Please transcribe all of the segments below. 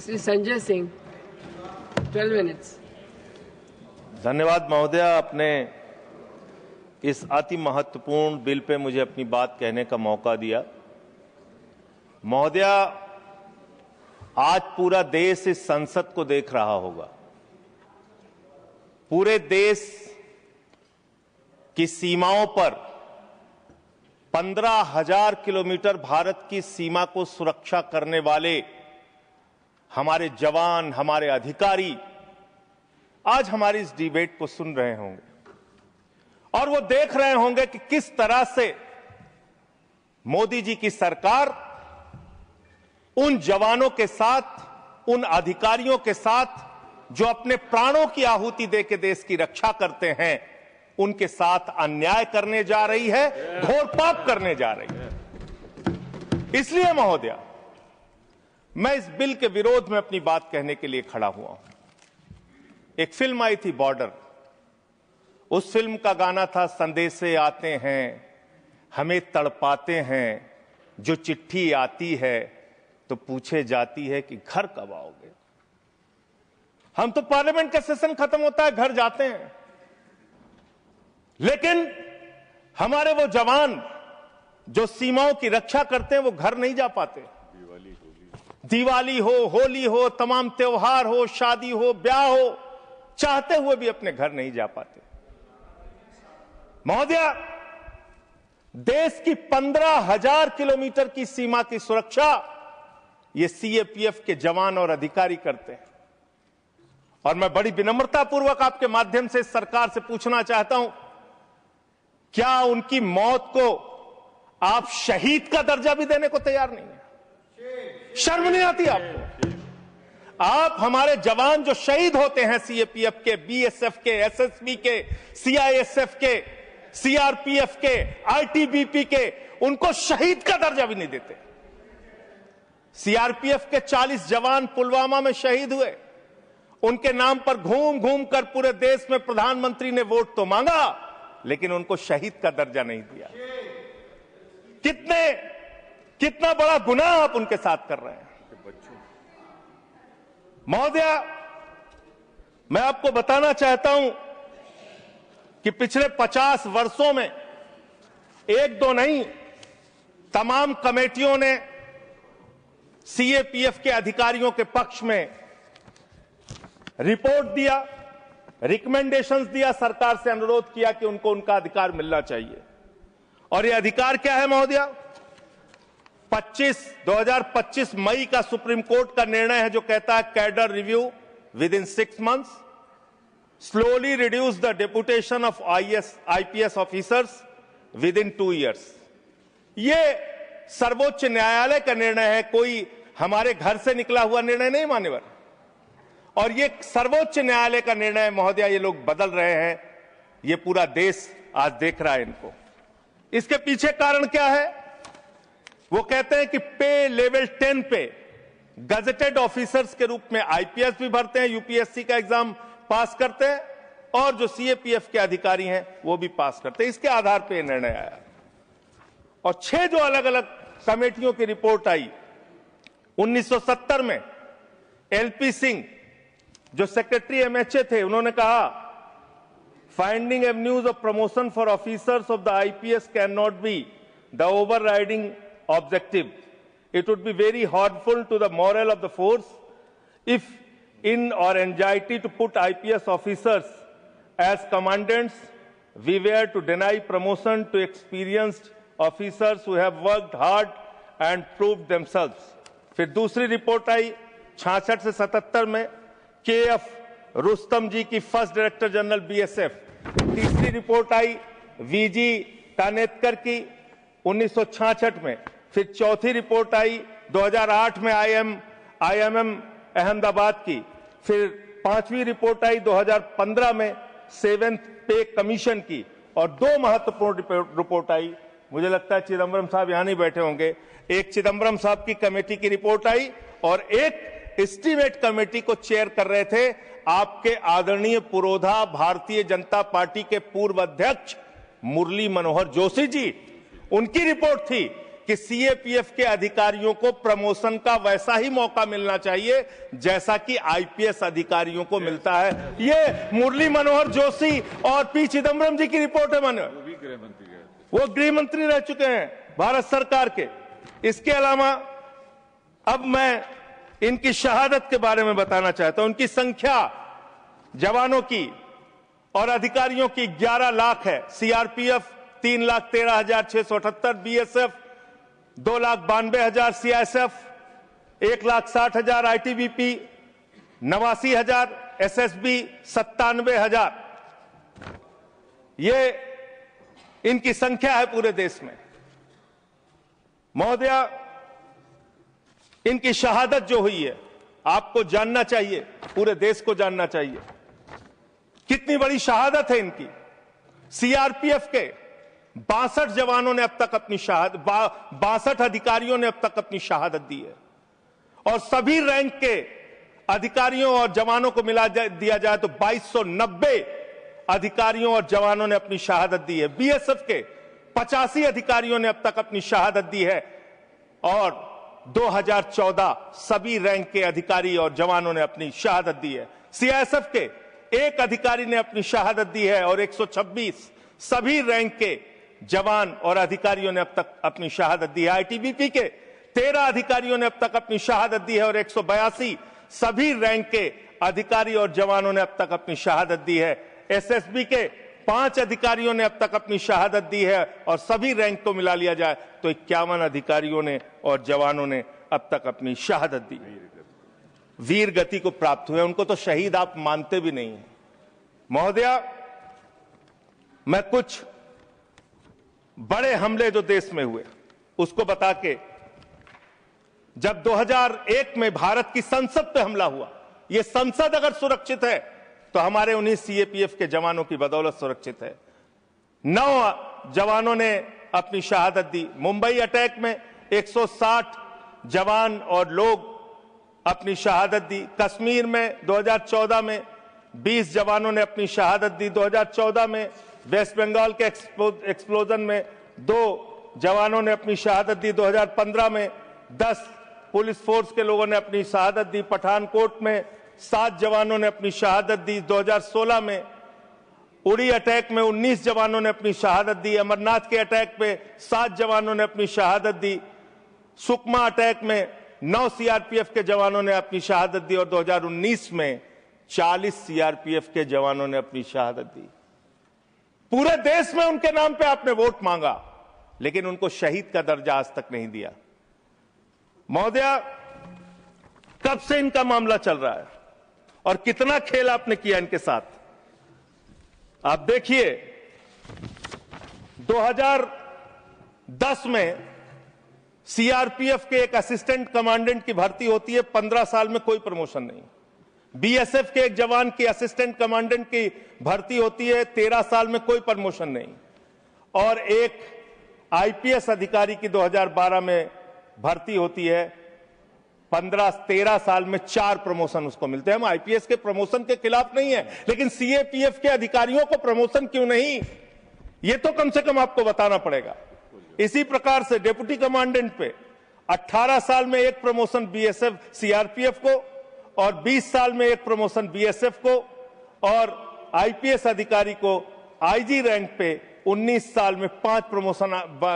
Shri Sanjay Singh, 12 minutes. धन्यवाद महोदया, आपने इस अति महत्वपूर्ण बिल पे मुझे अपनी बात कहने का मौका दिया। महोदया, आज पूरा देश इस संसद को देख रहा होगा। पूरे देश की सीमाओं पर 15,000 किलोमीटर भारत की सीमा को सुरक्षा करने वाले हमारे जवान, हमारे अधिकारी आज हमारी इस डिबेट को सुन रहे होंगे और वो देख रहे होंगे कि किस तरह से मोदी जी की सरकार उन जवानों के साथ, उन अधिकारियों के साथ जो अपने प्राणों की आहुति देकर देश की रक्षा करते हैं, उनके साथ अन्याय करने जा रही है, घोर पाप करने जा रही है। इसलिए महोदया, मैं इस बिल के विरोध में अपनी बात कहने के लिए खड़ा हुआ हूं। एक फिल्म आई थी बॉर्डर, उस फिल्म का गाना था, संदेशे आते हैं हमें तड़पाते हैं, जो चिट्ठी आती है तो पूछे जाती है कि घर कब आओगे। हम तो पार्लियामेंट का सेशन खत्म होता है घर जाते हैं, लेकिन हमारे वो जवान जो सीमाओं की रक्षा करते हैं वो घर नहीं जा पाते। दिवाली हो, होली हो, तमाम त्योहार हो, शादी हो, ब्याह हो, चाहते हुए भी अपने घर नहीं जा पाते। महोदया, देश की 15,000 किलोमीटर की सीमा की सुरक्षा ये सीएपीएफ के जवान और अधिकारी करते हैं। और मैं बड़ी विनम्रता पूर्वक आपके माध्यम से सरकार से पूछना चाहता हूं, क्या उनकी मौत को आप शहीद का दर्जा भी देने को तैयार नहीं है? शर्म नहीं आती आपको? आप हमारे जवान जो शहीद होते हैं सीएपीएफ के, बीएसएफ के, एसएसबी के, सीआईएसएफ के, सीआरपीएफ के, आईटीबीपी के, उनको शहीद का दर्जा भी नहीं देते। सीआरपीएफ के 40 जवान पुलवामा में शहीद हुए, उनके नाम पर घूम घूम कर पूरे देश में प्रधानमंत्री ने वोट तो मांगा, लेकिन उनको शहीद का दर्जा नहीं दिया। कितना बड़ा गुनाह आप उनके साथ कर रहे हैं। महोदया, मैं आपको बताना चाहता हूं कि पिछले 50 वर्षों में एक दो नहीं, तमाम कमेटियों ने सीएपीएफ के अधिकारियों के पक्ष में रिपोर्ट दिया, रिकमेंडेशंस दिया, सरकार से अनुरोध किया कि उनको उनका अधिकार मिलना चाहिए। और यह अधिकार क्या है महोदया? 2025 मई का सुप्रीम कोर्ट का निर्णय है जो कहता है cadre review with in 6 months, slowly reduce the deputation of IPS officers with in 2 years। ये सर्वोच्च न्यायालय का निर्णय है, कोई हमारे घर से निकला हुआ निर्णय नहीं मान्यवर। और ये सर्वोच्च न्यायालय का निर्णय महोदया, ये लोग बदल रहे हैं, ये पूरा देश आज देख रहा है इनको। इसके पीछे कारण क्या है? वो कहते हैं कि पे लेवल 10 पे गजेटेड ऑफिसर्स के रूप में आईपीएस भी भरते हैं, यूपीएससी का एग्जाम पास करते हैं, और जो सीएपीएफ के अधिकारी हैं वो भी पास करते हैं। इसके आधार पे निर्णय आया। और 6 जो अलग अलग कमेटियों की रिपोर्ट आई, 1970 में एलपी सिंह जो सेक्रेटरी एमएचए थे, उन्होंने कहा finding avenues of promotion for officers of the IPS can not be the overriding objective. It would be very harmful to the morale of the force if in or anxiety to put IPS officers as commandants we were to deny promotion to experienced officers who have worked hard and proved themselves. फिर दूसरी report आई 66 से 77 में KF Rustam जी की first director general BSF. तीसरी report आई V G तानेतकर की 1966 में। फिर चौथी रिपोर्ट आई 2008 में आईएमएम अहमदाबाद की। फिर 5वीं रिपोर्ट आई 2015 में 7th पे कमीशन की। और 2 महत्वपूर्ण रिपोर्ट आई, मुझे लगता है चिदम्बरम साहब यहां नहीं बैठे होंगे, एक चिदम्बरम साहब की कमेटी की रिपोर्ट आई और एक एस्टीमेट कमेटी को चेयर कर रहे थे आपके आदरणीय पुरोधा भारतीय जनता पार्टी के पूर्व अध्यक्ष मुरली मनोहर जोशी जी। उनकी रिपोर्ट थी कि सीएपीएफ के अधिकारियों को प्रमोशन का वैसा ही मौका मिलना चाहिए जैसा कि आईपीएस अधिकारियों को मिलता है। ये मुरली मनोहर जोशी और पी चिदम्बरम जी की रिपोर्ट है। वो गृह मंत्री रह चुके हैं भारत सरकार के। इसके अलावा अब मैं इनकी शहादत के बारे में बताना चाहता हूं। उनकी संख्या जवानों की और अधिकारियों की 11 लाख है। CRPF 3,13,678, BSF 2,92,000, CISF 1,60,000, ITBP 89,000, SSB 97,000। ये इनकी संख्या है पूरे देश में। महोदया, इनकी शहादत जो हुई है आपको जानना चाहिए, पूरे देश को जानना चाहिए कितनी बड़ी शहादत है इनकी। सीआरपीएफ के 62 जवानों ने अब तक अपनी शहादत 62 अधिकारियों ने अब तक अपनी शहादत दी है और सभी रैंक के अधिकारियों और जवानों को मिला दिया जाए तो 2290 अधिकारियों और जवानों ने अपनी शहादत दी है। बीएसएफ के 85 अधिकारियों ने अब तक अपनी शहादत दी है और 2014 सभी रैंक के अधिकारी और जवानों ने अपनी शहादत दी है। सीआईएसएफ के एक अधिकारी ने अपनी शहादत दी है और 126 सभी रैंक के जवान और अधिकारियों ने अब तक अपनी शहादत दी है। आईटीबीपी के 13 अधिकारियों ने अब तक अपनी शहादत दी है और 182 सभी रैंक के अधिकारी और जवानों ने अब तक अपनी शहादत दी है। एसएसबी के 5 अधिकारियों ने अब तक अपनी शहादत दी है और सभी रैंक को मिला लिया जाए तो 51 अधिकारियों ने और जवानों ने अब तक अपनी शहादत दी। वीर गति को प्राप्त हुए, उनको तो शहीद आप मानते भी नहीं हैं। महोदया, मैं कुछ बड़े हमले जो देश में हुए उसको बता के, जब 2001 में भारत की संसद पे हमला हुआ, यह संसद अगर सुरक्षित है तो हमारे उन्हीं सीएपीएफ के जवानों की बदौलत सुरक्षित है। 9 जवानों ने अपनी शहादत दी। मुंबई अटैक में 160 जवान और लोग अपनी शहादत दी। कश्मीर में 2014 में 20 जवानों ने अपनी शहादत दी। 2014 में वेस्ट बंगाल के एक्सप्लोजन में 2 जवानों ने अपनी शहादत दी। 2015 में 10 पुलिस फोर्स के लोगों ने अपनी शहादत दी। पठानकोट में 7 जवानों ने अपनी शहादत दी। 2016 में उड़ी अटैक में 19 जवानों ने अपनी शहादत दी। अमरनाथ के अटैक में 7 जवानों ने अपनी शहादत दी। सुकमा अटैक में 9 सीआरपीएफ के जवानों ने अपनी शहादत दी और 2019 में 40 सीआरपीएफ के जवानों ने अपनी शहादत दी। पूरे देश में उनके नाम पे आपने वोट मांगा, लेकिन उनको शहीद का दर्जा आज तक नहीं दिया। महोदया, कब से इनका मामला चल रहा है और कितना खेल आपने किया इनके साथ? आप देखिए, 2010 में सीआरपीएफ के एक असिस्टेंट कमांडेंट की भर्ती होती है, 15 साल में कोई प्रमोशन नहीं। बीएसएफ के एक जवान की असिस्टेंट कमांडेंट की भर्ती होती है, 13 साल में कोई प्रमोशन नहीं। और एक आईपीएस अधिकारी की 2012 में भर्ती होती है, 13 साल में 4 प्रमोशन उसको मिलते हैं। हम आईपीएस के प्रमोशन के खिलाफ नहीं है, लेकिन सीएपीएफ के अधिकारियों को प्रमोशन क्यों नहीं, ये तो कम से कम आपको बताना पड़ेगा। इसी प्रकार से डिप्टी कमांडेंट पे 18 साल में 1 प्रमोशन बीएसएफ सीआरपीएफ को और 20 साल में 1 प्रमोशन बीएसएफ को, और आईपीएस अधिकारी को आईजी रैंक पे 19 साल में 5 प्रमोशन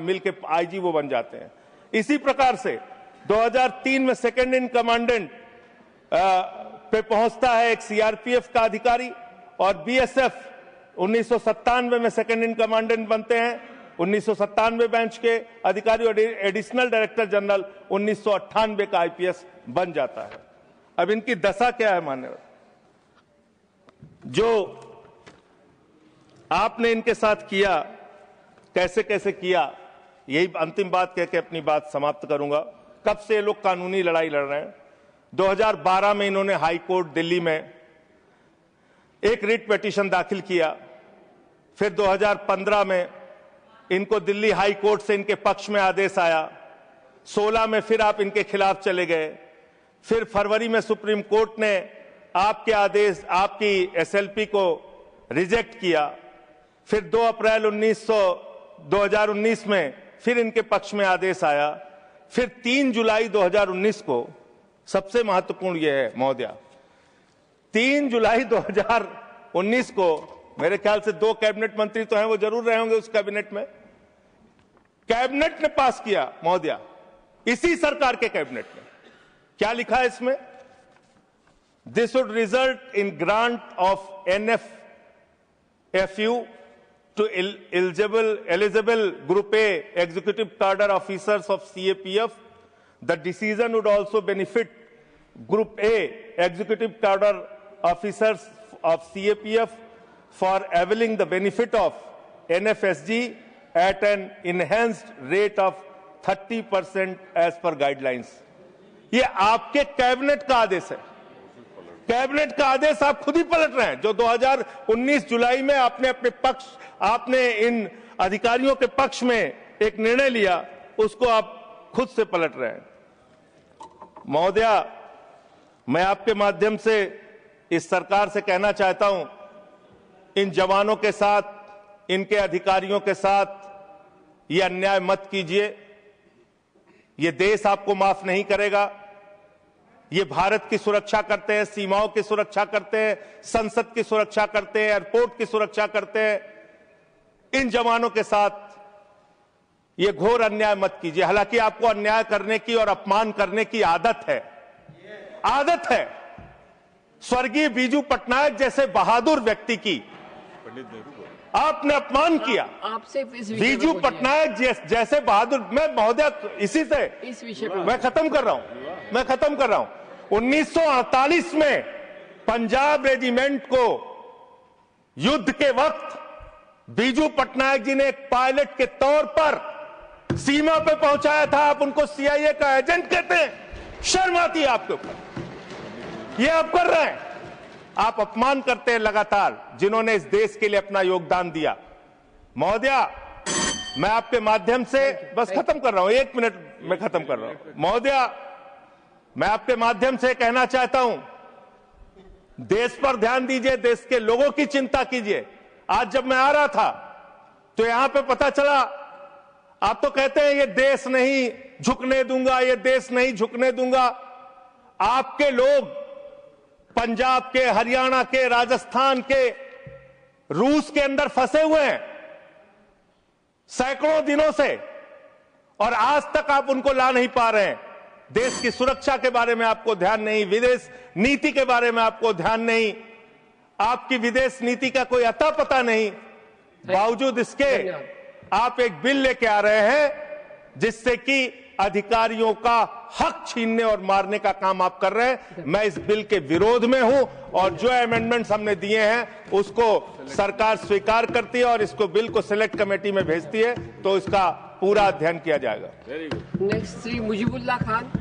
मिलकर आईजी वो बन जाते हैं। इसी प्रकार से 2003 में सेकंड इन कमांडेंट पे पहुंचता है एक सीआरपीएफ का अधिकारी और बीएसएफ 1997 में सेकंड इन कमांडेंट बनते हैं। 1997 बैच के अधिकारी और एडिशनल डायरेक्टर जनरल 1998 का आईपीएस बन जाता है। अब इनकी दशा क्या है मान्यवर? जो आपने इनके साथ किया, कैसे कैसे किया, यही अंतिम बात कह के अपनी बात समाप्त करूंगा। कब से ये लोग कानूनी लड़ाई लड़ रहे हैं? 2012 में इन्होंने हाई कोर्ट दिल्ली में एक रिट पिटीशन दाखिल किया। फिर 2015 में इनको दिल्ली हाई कोर्ट से इनके पक्ष में आदेश आया। 16 में फिर आप इनके खिलाफ चले गए। फिर फरवरी में सुप्रीम कोर्ट ने आपके आदेश, आपकी एसएलपी को रिजेक्ट किया। फिर 2 अप्रैल 2019 में फिर इनके पक्ष में आदेश आया। फिर 3 जुलाई 2019 को, सबसे महत्वपूर्ण यह है महोदया, 3 जुलाई 2019 को मेरे ख्याल से 2 कैबिनेट मंत्री तो हैं, वो जरूर रहे होंगे उस कैबिनेट में, कैबिनेट ने पास किया महोदया, इसी सरकार के कैबिनेट में। क्या लिखा है इसमें? This would result in grant of NFFU to eligible Group A executive cadre officers of CAPF. The decision would also benefit Group A executive cadre officers of CAPF for availing the benefit of NFSG at an enhanced rate of 30% as per guidelines. ये आपके cabinet का आदेश है। Cabinet का आदेश आप खुद ही पलट रहे हैं। जो 2019 जुलाई में आपने इन अधिकारियों के पक्ष में एक निर्णय लिया, उसको आप खुद से पलट रहे हैं। महोदया, मैं आपके माध्यम से इस सरकार से कहना चाहता हूं, इन जवानों के साथ, इनके अधिकारियों के साथ ये अन्याय मत कीजिए। ये देश आपको माफ नहीं करेगा। ये भारत की सुरक्षा करते हैं, सीमाओं की सुरक्षा करते हैं, संसद की सुरक्षा करते हैं, एयरपोर्ट की सुरक्षा करते हैं। इन जवानों के साथ ये घोर अन्याय मत कीजिए। हालांकि आपको अन्याय करने की और अपमान करने की आदत है। स्वर्गीय बीजू पटनायक जैसे बहादुर व्यक्ति की आपने अपमान किया। आपसे बीजू पटनायक जैसे बहादुर, मैं महोदया इसी से इस विषय पर मैं खत्म कर रहा हूं। 1948 में पंजाब रेजिमेंट को युद्ध के वक्त बीजू पटनायक जी ने एक पायलट के तौर पर सीमा पे पहुंचाया था। आप उनको CIA का एजेंट कहते हैं। शर्म आती है आपके ऊपर। ये आप कर रहे हैं। आप अपमान करते हैं लगातार जिन्होंने इस देश के लिए अपना योगदान दिया। महोदया, मैं आपके माध्यम से बस खत्म कर रहा हूं, 1 मिनट में खत्म कर रहा हूं। महोदया, मैं आपके माध्यम से कहना चाहता हूं, देश पर ध्यान दीजिए, देश के लोगों की चिंता कीजिए। आज जब मैं आ रहा था तो यहां पे पता चला, आप तो कहते हैं ये देश नहीं झुकने दूंगा, ये देश नहीं झुकने दूंगा। आपके लोग पंजाब के, हरियाणा के, राजस्थान के, रूस के अंदर फंसे हुए हैं सैकड़ों दिनों से, और आज तक आप उनको ला नहीं पा रहे हैं। देश की सुरक्षा के बारे में आपको ध्यान नहीं, विदेश नीति के बारे में आपको ध्यान नहीं, आपकी विदेश नीति का कोई अता पता नहीं। बावजूद इसके आप एक बिल लेके आ रहे हैं जिससे कि अधिकारियों का हक छीनने और मारने का काम आप कर रहे हैं। मैं इस बिल के विरोध में हूं और जो अमेंडमेंट्स हमने दिए हैं उसको सरकार स्वीकार करती है और इसको बिल को सिलेक्ट कमेटी में भेजती है, तो इसका पूरा अध्ययन किया जाएगा। नेक्स्ट श्री मुजीबुल्लाह खान।